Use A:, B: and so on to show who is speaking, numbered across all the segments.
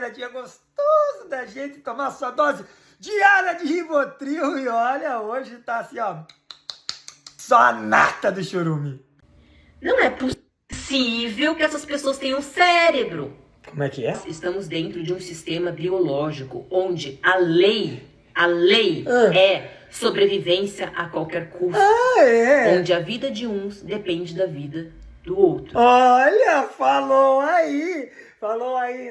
A: cada dia gostoso da gente tomar sua dose diária de Rivotril. E olha, hoje tá assim, ó, só a nata do chorume.
B: Não é possível que essas pessoas tenham cérebro.
A: Como é que é?
B: Estamos dentro de um sistema biológico onde a lei é sobrevivência a qualquer custo. Onde a vida de uns depende da vida do outro.
A: Olha, falou aí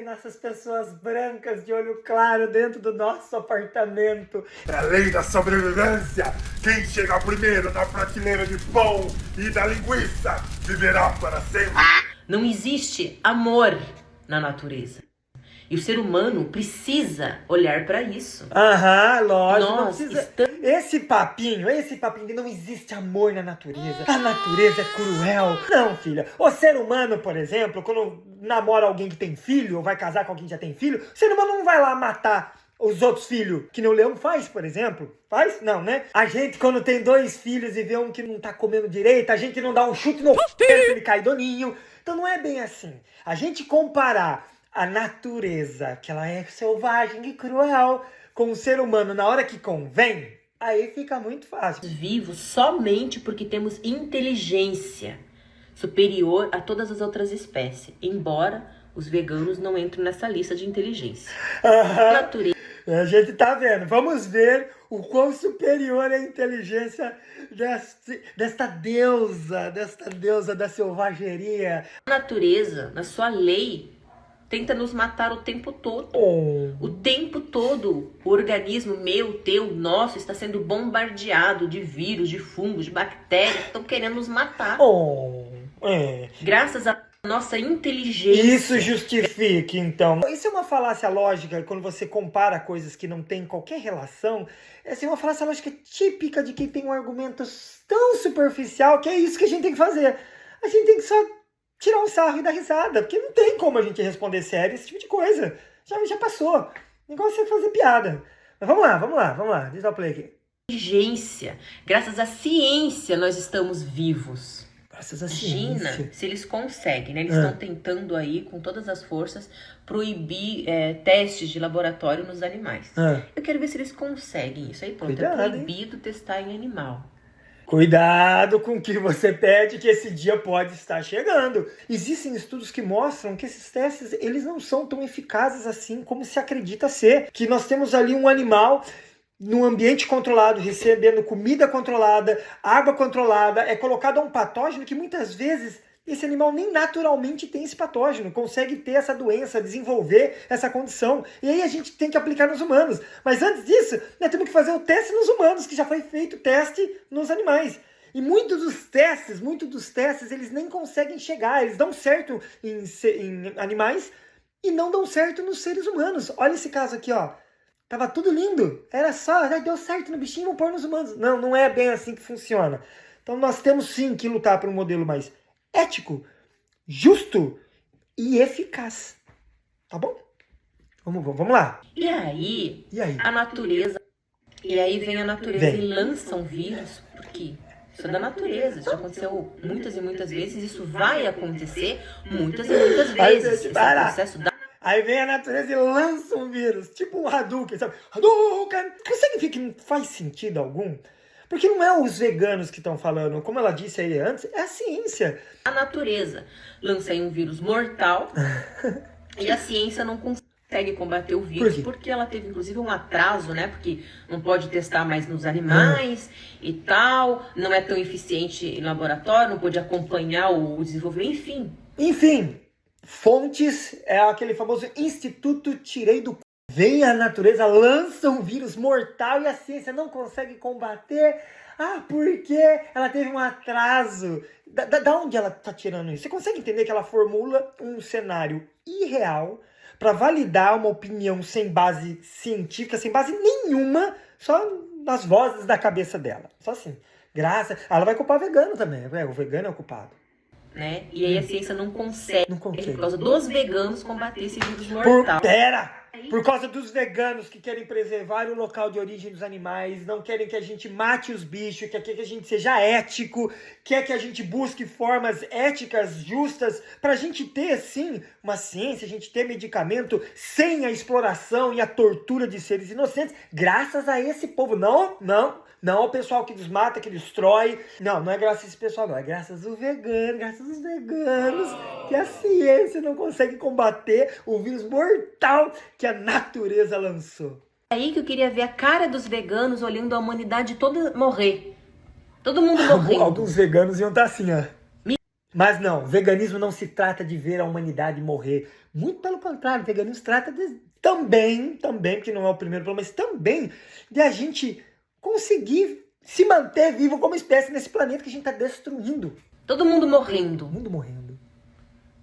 A: nessas pessoas brancas de olho claro dentro do nosso apartamento.
C: É a lei da sobrevivência. Quem chegar primeiro na prateleira de pão e da linguiça viverá para sempre.
B: Não existe amor na natureza. E o ser humano precisa olhar para isso.
A: Aham, lógico.
B: Nós
A: Precisa... Esse papinho de não existe amor na natureza. A natureza é cruel. Não, filha. O ser humano, por exemplo, quando namora alguém que tem filho, ou vai casar com alguém que já tem filho, o ser humano não vai lá matar os outros filhos, que nem o leão faz, por exemplo. Faz? Não, né? A gente, quando tem 2 filhos e vê um que não tá comendo direito, a gente não dá um chute no ele cai do ninho. Então não é bem assim. A gente comparar a natureza, que ela é selvagem e cruel, com o ser humano na hora que convém, aí fica muito fácil.
B: Vivos somente porque temos inteligência superior a todas as outras espécies, embora os veganos não entrem nessa lista de inteligência. Natureza.
A: A gente tá vendo. Vamos ver o quão superior é a inteligência desta deusa da selvageria.
B: A natureza, na sua lei, tenta nos matar o tempo todo. O tempo todo, o organismo meu, teu, nosso, está sendo bombardeado de vírus, de fungos, de bactérias que estão querendo nos matar. Graças à nossa inteligência.
A: Isso justifica, então. Isso é uma falácia lógica quando você compara coisas que não têm qualquer relação. Essa é uma falácia lógica típica de quem tem um argumento tão superficial que é isso que a gente tem que fazer. A gente tem que só tirar um sarro e dar risada, porque não tem como a gente responder sério esse tipo de coisa. Já passou. O negócio é fazer piada. Mas vamos lá. Deixa eu dar o play aqui.
B: Inteligência. Graças à ciência nós estamos vivos.
A: Graças à
B: Imagina
A: ciência.
B: se eles conseguem, né? Eles estão tentando aí, com todas as forças, proibir testes de laboratório nos animais. Eu quero ver se eles conseguem isso. Aí pronto,
A: Cuidado,
B: é proibido testar em animal.
A: Cuidado com o que você pede, que esse dia pode estar chegando. Existem estudos que mostram que esses testes, eles não são tão eficazes assim como se acredita ser. Que nós temos ali um animal num ambiente controlado, recebendo comida controlada, água controlada, é colocado a um patógeno que muitas vezes esse animal nem naturalmente tem esse patógeno, consegue ter essa doença, desenvolver essa condição. E aí a gente tem que aplicar nos humanos. Mas antes disso, nós temos que fazer o teste nos humanos, que já foi feito o teste nos animais. E muitos dos testes, eles nem conseguem chegar. Eles dão certo em animais e não dão certo nos seres humanos. Olha esse caso aqui, ó. Tava tudo lindo. Era só, deu certo no bichinho, vamos pôr nos humanos. Não, não é bem assim que funciona. Então nós temos sim que lutar por um modelo mais ético, justo e eficaz. Tá bom? Vamos lá.
B: E aí?
A: A
B: natureza. E aí vem a natureza e lança um vírus, porque isso é da natureza. Isso já aconteceu muitas e muitas vezes. Isso vai acontecer muitas e muitas vezes. Esse é o processo da...
A: Aí vem a natureza e lança um vírus, tipo um Hadouken, sabe? Hadouken! Consegue ver que não faz sentido algum? Porque não é os veganos que estão falando, como ela disse aí antes, é a ciência.
B: A natureza lança aí um vírus mortal e a ciência não consegue combater o vírus porque ela teve inclusive um atraso, né? Porque não pode testar mais nos animais e tal, não é tão eficiente em laboratório, não pode acompanhar o desenvolvimento,
A: Enfim. Fontes é aquele famoso Instituto Tirei do... Vem a natureza, lança um vírus mortal e a ciência não consegue combater. Porque ela teve um atraso. Da onde ela tá tirando isso? Você consegue entender que ela formula um cenário irreal para validar uma opinião sem base científica, sem base nenhuma, só nas vozes da cabeça dela. Só assim. Ela vai culpar o vegano também. O vegano é o culpado.
B: Né? E aí a ciência não consegue, por causa dos veganos, combater esse vírus mortal.
A: Pera! Por causa dos veganos que querem preservar o local de origem dos animais, não querem que a gente mate os bichos, quer que a gente seja ético, quer que a gente busque formas éticas, justas, para a gente ter, sim, uma ciência, a gente ter medicamento sem a exploração e a tortura de seres inocentes, graças a esse povo. Não ao pessoal que desmata, que destrói. Não é graças a esse pessoal, não. É graças aos veganos, que a ciência não consegue combater o vírus mortal que a natureza lançou.
B: É aí que eu queria ver a cara dos veganos olhando a humanidade toda morrer. Todo mundo morrendo.
A: Alguns veganos iam estar assim, ó. Mas não, veganismo não se trata de ver a humanidade morrer. Muito pelo contrário, o veganismo trata também, porque não é o primeiro problema, mas também de a gente conseguir se manter vivo como espécie nesse planeta que a gente está destruindo.
B: Todo mundo morrendo.
A: Todo mundo morrendo.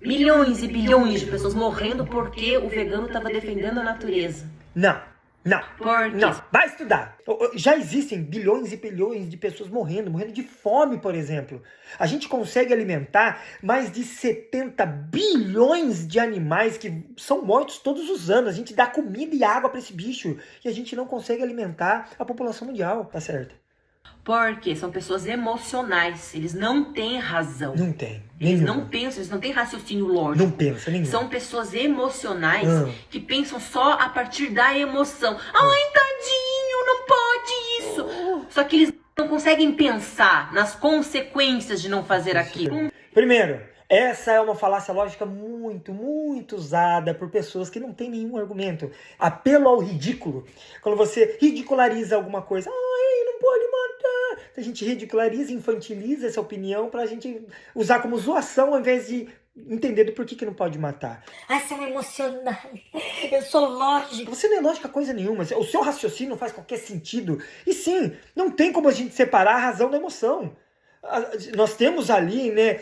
B: Milhões e bilhões de pessoas morrendo porque o vegano estava defendendo a natureza.
A: Não.
B: Por quê?
A: Não, vai estudar. Já existem bilhões e bilhões de pessoas morrendo de fome, por exemplo. A gente consegue alimentar mais de 70 bilhões de animais que são mortos todos os anos. A gente dá comida e água para esse bicho e a gente não consegue alimentar a população mundial, tá certo?
B: Porque são pessoas emocionais, eles não têm razão.
A: Não tem.
B: Eles não pensam, eles não têm raciocínio lógico.
A: Não pensa nenhum.
B: São pessoas emocionais que pensam só a partir da emoção. Ai, tadinho, não pode isso. Só que eles não conseguem pensar nas consequências de não fazer aquilo.
A: Primeiro, essa é uma falácia lógica muito usada por pessoas que não têm nenhum argumento. Apelo ao ridículo. Quando você ridiculariza alguma coisa, não pode matar. A gente ridiculariza, infantiliza essa opinião pra gente usar como zoação ao invés de entender do porquê que não pode matar.
D: São emocionais. Eu sou lógica.
A: Você não é lógica coisa nenhuma. O seu raciocínio não faz qualquer sentido. E sim, não tem como a gente separar a razão da emoção. Nós temos ali, né,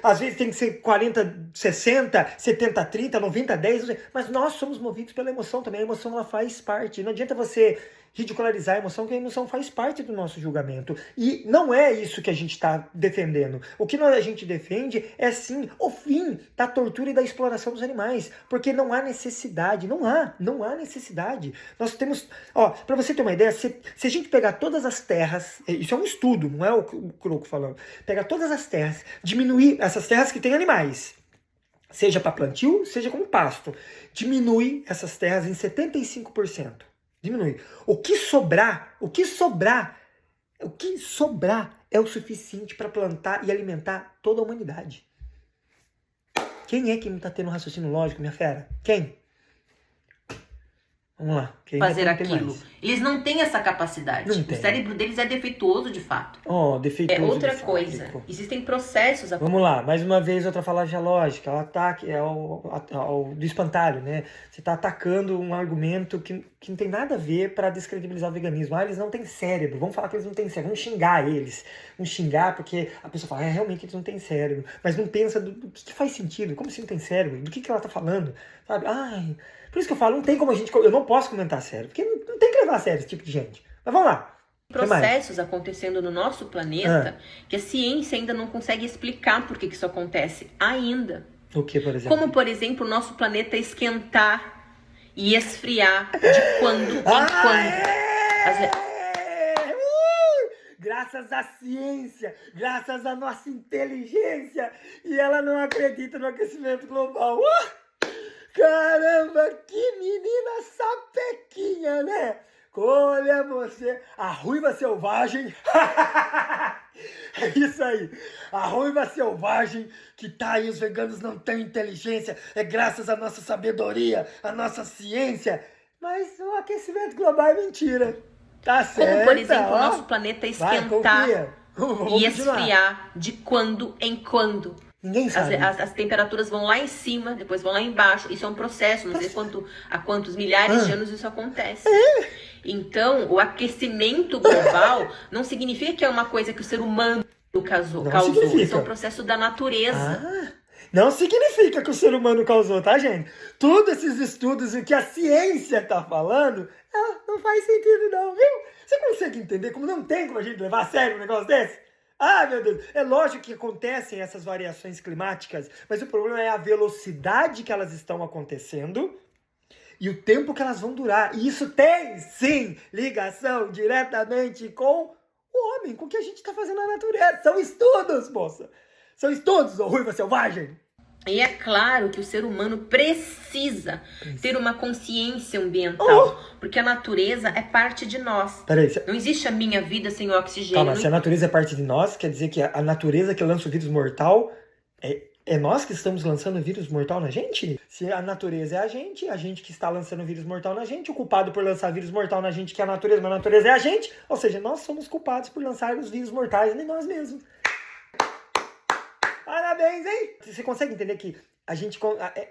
A: às vezes tem que ser 40, 60, 70, 30, 90, 10, mas nós somos movidos pela emoção também. A emoção, ela faz parte. Não adianta você ridicularizar a emoção, porque a emoção faz parte do nosso julgamento. E não é isso que a gente está defendendo. O que a gente defende é, sim, o fim da tortura e da exploração dos animais. Porque não há necessidade. Não há necessidade. Nós temos... para você ter uma ideia, se a gente pegar todas as terras... Isso é um estudo, não é o Croco falando. Pegar todas as terras, diminuir essas terras que têm animais, seja para plantio, seja como pasto, diminui essas terras em 75%. Diminui. O que sobrar é o suficiente para plantar e alimentar toda a humanidade. Quem é que não está tendo raciocínio lógico, minha fera? Quem? Vamos lá.
B: Fazer aquilo. Eles não têm essa capacidade.
A: Não tem.
B: O cérebro deles é defeituoso, de fato.
A: Defeituoso.
B: É outra
A: de fato.
B: coisa. Existem processos.
A: Vamos lá, mais uma vez outra falácia lógica. O ataque é do espantalho, né? Você está atacando um argumento que não tem nada a ver para descredibilizar o veganismo. Eles não têm cérebro. Vamos falar que eles não têm cérebro. Vamos xingar eles. Vamos xingar porque a pessoa fala, realmente eles não têm cérebro. Mas não pensa do que faz sentido. Como se não tem cérebro? Do que ela está falando? Sabe? Por isso que eu falo, não tem como eu não posso comentar sério, porque não tem que levar a sério esse tipo de gente. Mas vamos lá.
B: Processos acontecendo no nosso planeta que a ciência ainda não consegue explicar por que isso acontece ainda.
A: O que, por exemplo?
B: Como, por exemplo, o nosso planeta esquentar e esfriar de quando em quando.
A: Graças à ciência, graças à nossa inteligência, e ela não acredita no aquecimento global. Caramba, que menina sapequinha, né? Olha você, a ruiva selvagem. É isso aí, a ruiva selvagem que tá aí, os veganos não têm inteligência, é graças à nossa sabedoria, à nossa ciência. Mas o aquecimento global é mentira. Tá certo.
B: Como, por exemplo, o nosso planeta esquentar e esfriar de quando em quando.
A: Ninguém sabe.
B: As temperaturas vão lá em cima, depois vão lá embaixo. Isso é um processo, não sei há quantos milhares de anos isso acontece. Então, o aquecimento global não significa que é uma coisa que o ser humano causou. Isso é um processo da natureza.
A: Não significa que o ser humano causou, tá, gente? Todos esses estudos e o que a ciência tá falando, não faz sentido não, viu? Você consegue entender como não tem como a gente levar a sério um negócio desse? Meu Deus, é lógico que acontecem essas variações climáticas, mas o problema é a velocidade que elas estão acontecendo e o tempo que elas vão durar. E isso tem, sim, ligação diretamente com o homem, com o que a gente está fazendo na natureza. São estudos, moça. São estudos, ô ruiva selvagem.
B: E é claro que o ser humano precisa ter uma consciência ambiental, porque a natureza é parte de nós.
A: Peraí,
B: Não existe a minha vida sem oxigênio.
A: calma, se a natureza é parte de nós, quer dizer que a natureza que lança o vírus mortal é nós que estamos lançando o vírus mortal na gente? Se a natureza é a gente que está lançando o vírus mortal na gente, o culpado por lançar vírus mortal na gente que é a natureza, mas a natureza é a gente, ou seja, nós somos culpados por lançar os vírus mortais em nós mesmos. Parabéns, hein? Você consegue entender que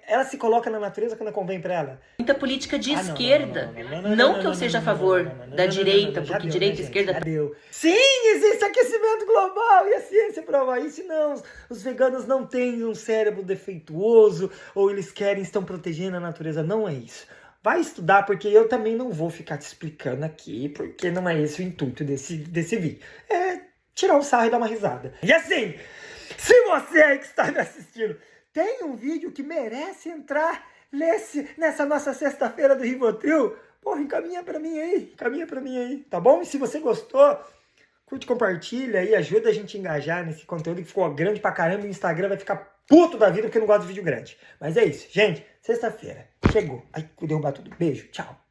A: ela se coloca na natureza quando convém pra ela?
B: Muita política de esquerda. Não que eu seja a favor da direita, porque direita e esquerda...
A: Sim, existe aquecimento global e a ciência prova isso. Não, os veganos não têm um cérebro defeituoso ou eles estão protegendo a natureza. Não é isso. Vai estudar, porque eu também não vou ficar te explicando aqui, porque não é esse o intuito desse vídeo. É tirar um sarro e dar uma risada. E assim, se você aí que está me assistindo tem um vídeo que merece entrar nessa nossa sexta-feira do Rivotril, porra, encaminha pra mim aí, tá bom? E se você gostou, curte, compartilha aí, ajuda a gente a engajar nesse conteúdo que ficou grande pra caramba e o Instagram vai ficar puto da vida porque não gosta de vídeo grande. Mas é isso, gente, sexta-feira, chegou. Ai, vou derrubar tudo. Beijo, tchau.